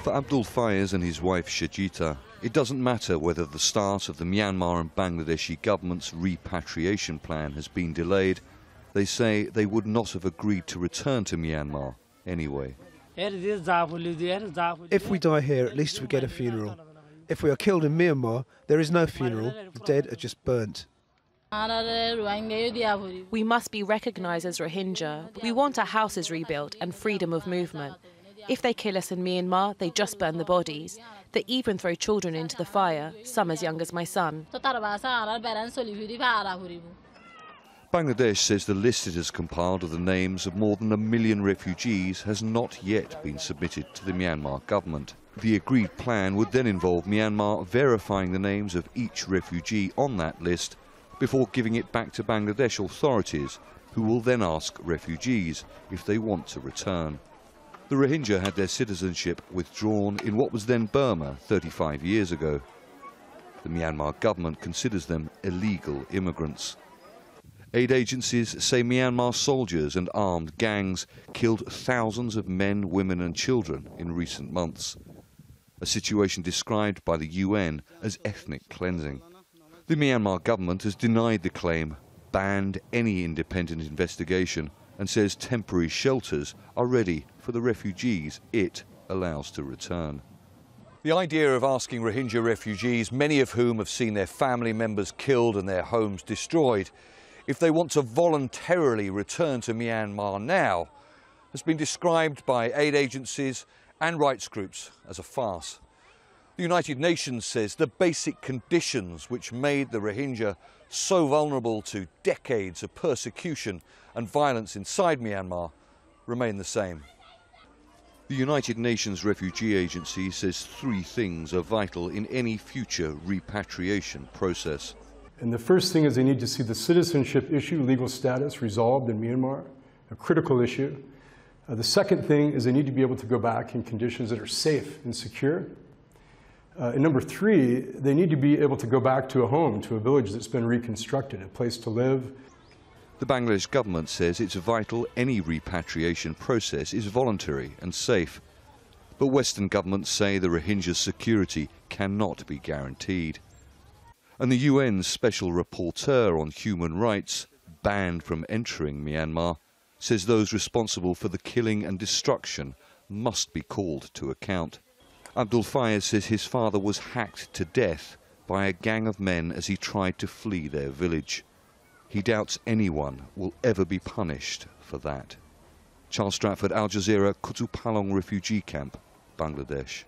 For Abdul Fayez and his wife SAJITA, it doesn't matter whether the start of the Myanmar and Bangladeshi government's repatriation plan has been delayed. They say they would not have agreed to return to Myanmar anyway. If we die here, at least we get a funeral. If we are killed in Myanmar, there is no funeral. The dead are just burnt. We must be recognised as Rohingya. We want our houses rebuilt and freedom of movement. If they kill us in Myanmar, they just burn the bodies. They even throw children into the fire, some as young as my son. Bangladesh says the list it has compiled of the names of more than 1 million refugees has not yet been submitted to the Myanmar government. The agreed plan would then involve Myanmar verifying the names of each refugee on that list before giving it back to Bangladesh authorities, who will then ask refugees if they want to return. The Rohingya had their citizenship withdrawn in what was then Burma 35 years ago. The Myanmar government considers them illegal immigrants. Aid agencies say Myanmar soldiers and armed gangs killed thousands of men, women and children in recent months, a situation described by the UN as ethnic cleansing. The Myanmar government has denied the claim, banned any independent investigation, and says temporary shelters are ready for the refugees it allows to return. The idea of asking Rohingya refugees, many of whom have seen their family members killed and their homes destroyed, if they want to voluntarily return to Myanmar now, has been described by aid agencies and rights groups as a farce. The United Nations says the basic conditions which made the Rohingya so vulnerable to decades of persecution and violence inside Myanmar remain the same. The United Nations Refugee Agency says 3 things are vital in any future repatriation process. And the first thing is they need to see the citizenship issue, legal status, resolved in Myanmar, a critical issue. The second thing is they need to be able to go back in conditions that are safe and secure. And number 3, they need to be able to go back to a home, to a village that's been reconstructed, a place to live. The Bangladesh government says it's vital any repatriation process is voluntary and safe. But Western governments say the Rohingya's security cannot be guaranteed. And the UN's Special Rapporteur on Human Rights, banned from entering Myanmar, says those responsible for the killing and destruction must be called to account. Abdul Fayez says his father was hacked to death by a gang of men as he tried to flee their village. He doubts anyone will ever be punished for that. Charles Stratford, Al Jazeera, KUTUPALONG refugee camp, Bangladesh.